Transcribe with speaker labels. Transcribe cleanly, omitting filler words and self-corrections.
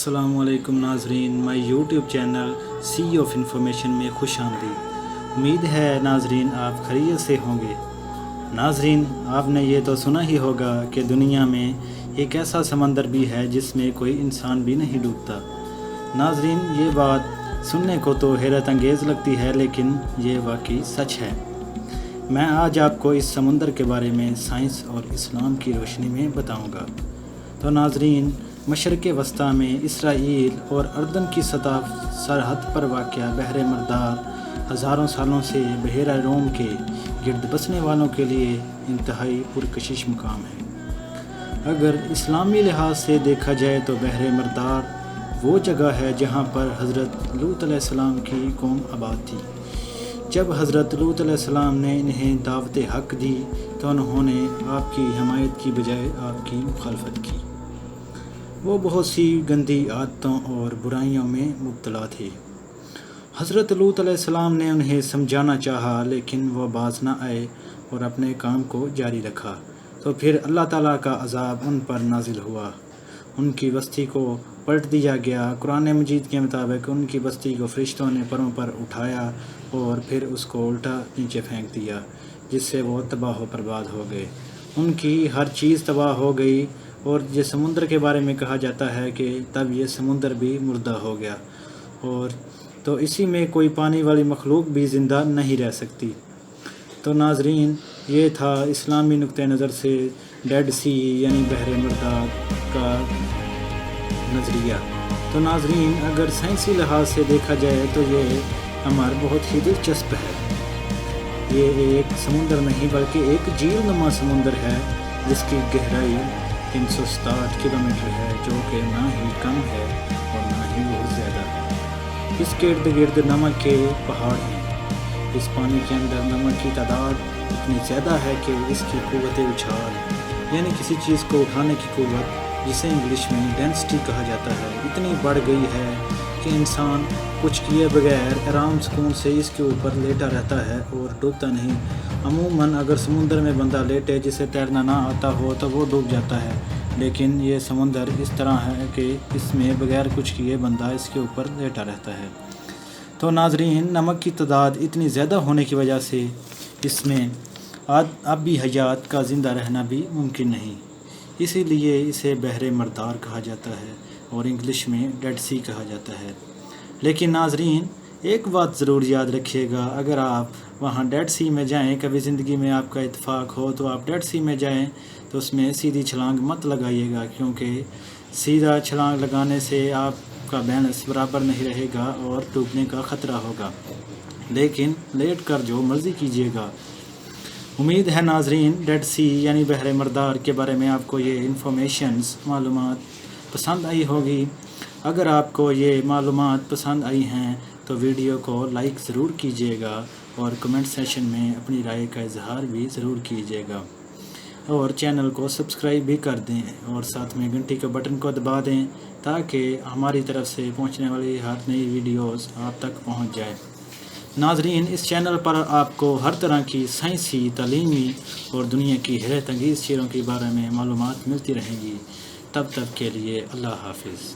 Speaker 1: अस्सलाम वालेकुम नाजरीन, my YouTube channel sea of information में खुश आमदीद। उम्मीद है नाजरीन आप खैरियत से होंगे। नाजरीन, आपने ये तो सुना ही होगा कि दुनिया में एक ऐसा समंदर भी है जिसमें कोई इंसान भी नहीं डूबता। नाजरीन, ये बात सुनने को तो हैरत अंगेज़ लगती है, लेकिन ये वाकई सच है। मैं आज आपको इस समुंदर के बारे में साइंस और इस्लाम की रोशनी में बताऊंगा। तो नाजरीन, मशरक़ वस्ता में इसराइल और अर्दन की सरहद पर वाक़या बहर मर्दार हज़ारों सालों से बहेरा रोम के गिर्द बसने वालों के लिए इंतहाई पुरकशिश मुकाम है। अगर इस्लामी लिहाज से देखा जाए तो बहर मर्दार वो जगह है जहाँ पर हज़रत लूत अलैहिस्सलाम की कौम आबाद थी। जब हज़रत लूत अलैहिस्सलाम ने इन्हें दावत हक़ दी तो उन्होंने आपकी हमायत की बजाय आपकी मुखालफत की। वो बहुत सी गंदी आदतों और बुराइयों में मुब्तला थे। हज़रत लूत अलैहिस्सलाम ने उन्हें समझाना चाहा, लेकिन वो बाज न आए और अपने काम को जारी रखा। तो फिर अल्लाह ताला का अज़ाब उन पर नाजिल हुआ। उनकी बस्ती को पलट दिया गया। कुरान मजीद के मुताबिक उनकी बस्ती को फरिश्तों ने परों पर उठाया और फिर उसको उल्टा नीचे फेंक दिया, जिससे वो तबाह व बर्बाद हो गए। उनकी हर चीज़ तबाह हो गई। और ये समुंदर के बारे में कहा जाता है कि तब ये समुंदर भी मुर्दा हो गया, और तो इसी में कोई पानी वाली मखलूक भी ज़िंदा नहीं रह सकती। तो नाजरीन, ये था इस्लामी नुक्ते नज़र से डेड सी यानी बहर मर्दार का नज़रिया। तो नाजरीन, अगर साइंसी लिहाज से देखा जाए तो ये हमारा बहुत ही दिलचस्प है। ये एक समुंदर नहीं बल्कि एक झील नुमा समुंदर है जिसकी गहराई 367 किलोमीटर है, जो कि ना ही कम है और ना ही बहुत ज़्यादा है। इसके इर्द गिर्द नमक के पहाड़ हैं। इस पानी के अंदर नमक की तादाद इतनी ज़्यादा है कि इसकी क़ुव्वत उछाल यानी किसी चीज़ को उठाने की क़ुव्वत, जिसे इंग्लिश में डेंसिटी कहा जाता है, इतनी बढ़ गई है कि इंसान कुछ किए बगैर आराम सुकून से इसके ऊपर लेटा रहता है और डूबता नहीं। अमूमन अगर समुंदर में बंदा लेटे जिसे तैरना ना आता हो तो वो डूब जाता है, लेकिन ये समुंदर इस तरह है कि इसमें बगैर कुछ किए बंदा इसके ऊपर लेटा रहता है। तो नाजरीन, नमक की तादाद इतनी ज़्यादा होने की वजह से इसमें आबी हयात का ज़िंदा रहना भी मुमकिन नहीं। इसीलिए इसे बहर मर्दार कहा जाता है और इंग्लिश में डेड सी कहा जाता है। लेकिन नाजरीन, एक बात ज़रूर याद रखिएगा, अगर आप वहाँ डेड सी में जाएं, कभी ज़िंदगी में आपका इत्तेफाक हो तो आप डेड सी में जाएं तो उसमें सीधी छलांग मत लगाइएगा, क्योंकि सीधा छलांग लगाने से आपका बैलेंस बराबर नहीं रहेगा और डूबने का ख़तरा होगा। लेकिन लेट कर जो मर्ज़ी कीजिएगा। उम्मीद है नाजरीन, डेड सी यानी बहर मर्दार के बारे में आपको ये इन्फॉर्मेशंस मालूमात पसंद आई होगी। अगर आपको ये मालूमात पसंद आई हैं तो वीडियो को लाइक ज़रूर कीजिएगा और कमेंट सेशन में अपनी राय का इजहार भी ज़रूर कीजिएगा, और चैनल को सब्सक्राइब भी कर दें और साथ में घंटी के बटन को दबा दें ताकि हमारी तरफ से पहुंचने वाली हर नई वीडियोस आप तक पहुंच जाए। नाजरीन, इस चैनल पर आपको हर तरह की साइंसी, तालीमी और दुनिया की हैरत अंगेज़ चीज़ों के बारे में मालूमात मिलती रहेंगी। तब तक के लिए अल्लाह हाफिज़।